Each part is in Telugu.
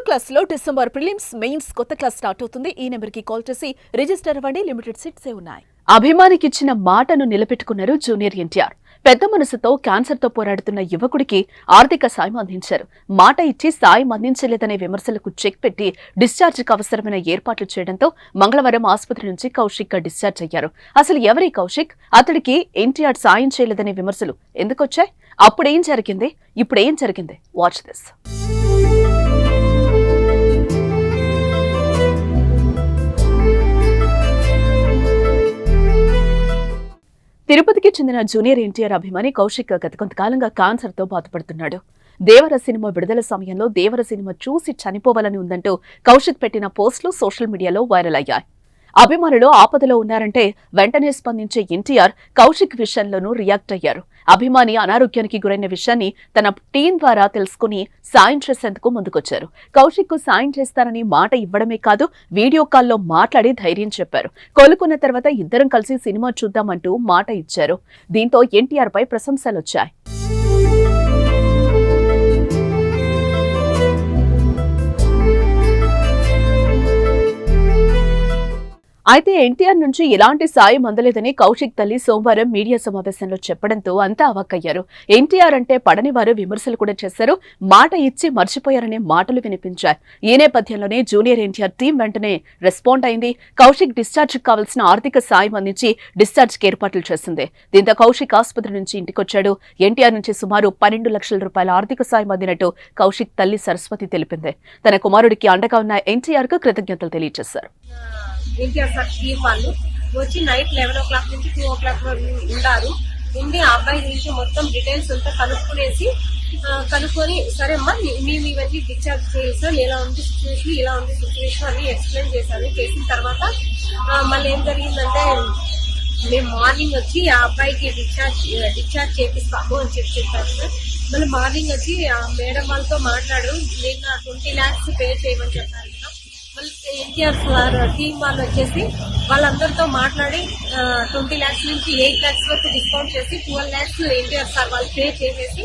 క్లాస్ లో డిసెంబర్ ప్రిలిమ్స్ మెయిన్స్ కొత్త క్లాస్ స్టార్ట్ అవుతుంది. ఈ నెంబర్ కి కాల్ చేసి రిజిస్టర్ అవ్వండి. లిమిటెడ్ సీట్సే ఉన్నాయి. అభిమానికిచ్చిన మాటను నిలబెట్టుకున్నారు జూనియర్ ఎన్టీఆర్. పెద్ద మనసుతో క్యాన్సర్ తో పోరాడుతున్న యువకుడికి ఆర్థిక సాయం అందించారు. మాట ఇచ్చి సాయం అందించలేదనే విమర్శలకు చెక్ పెట్టి డిశ్చార్జికి అవసరమైన ఏర్పాట్లు చేయడంతో మంగళవారం ఆసుపత్రి నుంచి కౌశిక్ డిశ్చార్జ్ అయ్యారు. అసలు ఎవరి కౌశిక్? అతడికి ఎన్టీఆర్ సాయం చేయలేదనే విమర్శలు ఎందుకొచ్చాయి? అప్పుడేం జరిగింది? ఇప్పుడేం జరిగింది? Watch this. తిరుపతికి చెందిన జూనియర్ ఎన్టీఆర్ అభిమాని కౌశిక్ గత కొంతకాలంగా క్యాన్సర్ తో బాధపడుతున్నాడు. దేవర సినిమా విడుదల సమయంలో దేవర సినిమా చూసి చనిపోవాలని ఉందంటూ కౌశిక్ పెట్టిన పోస్టులు సోషల్ మీడియాలో వైరల్ అయ్యాయి. అభిమానులు ఆపదలో ఉన్నారంటే వెంటనే స్పందించే ఎన్టీఆర్ కౌశిక్ విషయంలోనూ రియాక్ట్ అయ్యారు. అభిమాని అనారోగ్యానికి గురైన విషయాన్ని తన టీం ద్వారా తెలుసుకుని సాయం చేసేందుకు ముందుకొచ్చారు. కౌశిక్ కు సాయం చేస్తానని మాట ఇవ్వడమే కాదు, వీడియో కాల్లో మాట్లాడి ధైర్యం చెప్పారు. కోలుకున్న తర్వాత ఇద్దరం కలిసి సినిమా చూద్దామంటూ మాట ఇచ్చారు. దీంతో ఎన్టీఆర్ పై ప్రశంసలొచ్చాయి. అయితే ఎన్టీఆర్ నుంచి ఎలాంటి సాయం అందలేదని కౌశిక్ తల్లి సోమవారం మీడియా సమావేశంలో చెప్పడంతో అంతా అవాక్కయ్యారు. ఎన్టీఆర్ అంటే పడని వారు విమర్శలు కూడా చేశారు. మాట ఇచ్చి మర్చిపోయారనే మాటలు వినిపించాయి. ఈ నేపథ్యంలోనే జూనియర్ ఎన్టీఆర్ టీం వెంటనే రెస్పాండ్ అయింది. కౌశిక్ డిశ్చార్జ్ కావాల్సిన ఆర్థిక సాయం అందించి డిశ్చార్జ్ కి ఏర్పాట్లు చేసింది. దీంతో కౌశిక్ ఆసుపత్రి నుంచి ఇంటికొచ్చాడు. ఎన్టీఆర్ నుంచి సుమారు 12 లక్షల రూపాయల ఆర్థిక సాయం అందినట్టు కౌశిక్ తల్లి సరస్వతి తెలిపింది. తన కుమారుడికి అండగా ఉన్న ఎన్టీఆర్ కు కృతజ్ఞతలు తెలియజేశారు. ఎన్టీఆర్ సార్ టీం వాళ్ళు వచ్చి నైట్ 11 o'clock నుంచి 2 o'clock వరకు ఉన్నారు. ఉండి ఆ అబ్బాయి గురించి మొత్తం డీటెయిల్స్ అంతా కనుక్కొని సరే అమ్మా మేము ఇవన్నీ డిశ్చార్జ్ చేసాం, ఎలా ఉంది సిచ్యువేషన్, ఇలా ఉంది సిచ్యువేషన్ అని ఎక్స్ప్లెయిన్ చేశాను. చేసిన తర్వాత మళ్ళీ ఏం జరిగిందంటే మేము మార్నింగ్ వచ్చి ఆ అబ్బాయికి డిశ్చార్జ్ చేపిస్తాము అని చెప్పారు సార్. మళ్ళీ మార్నింగ్ వచ్చి ఆ మేడం వాళ్ళతో మాట్లాడు, నిన్న 20 lakhs పే చేయమని చెప్పారు. ఎన్టీఆర్ సార్ టీం వాళ్ళు వచ్చేసి వాళ్ళందరితో మాట్లాడి 20 lakhs నుంచి 8 lakhs వరకు డిస్కౌంట్ చేసి 12 lakhs ఎన్టీఆర్ సార్ వాళ్ళు పే చేసేసి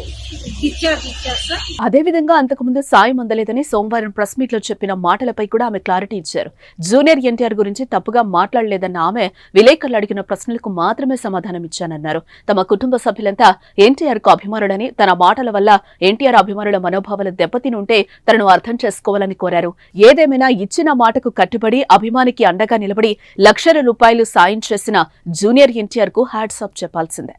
డిశ్చార్జ్ ఇచ్చారు సార్. అదేవిధంగా అంతకుముందు సాయం అందలేదని సోమవారం ప్రెస్ మీట్ లో చెప్పిన మాటలపై కూడా ఆమె క్లారిటీ ఇచ్చారు. జూనియర్ ఎన్టీఆర్ గురించి తప్పుగా మాట్లాడలేదన్న ఆమె విలేకరులు అడిగిన ప్రశ్నలకు మాత్రమే సమాధానం ఇచ్చానన్నారు. తమ కుటుంబ సభ్యులంతా ఎన్టీఆర్ కు అభిమానులని, తన మాటల వల్ల ఎన్టీఆర్ అభిమానుల మనోభావాలు దెబ్బతిని ఉంటే తనను అర్థం చేసుకోవాలని కోరారు. ఏదేమైనా ఇచ్చిన మాటకు కట్టుబడి అభిమానికి అండగా నిలబడి లక్షల రూపాయలు సాయం చేసిన జూనియర్ ఎన్టీఆర్ కు హ్యాట్స్ ఆఫ్ చెప్పాల్సిందే.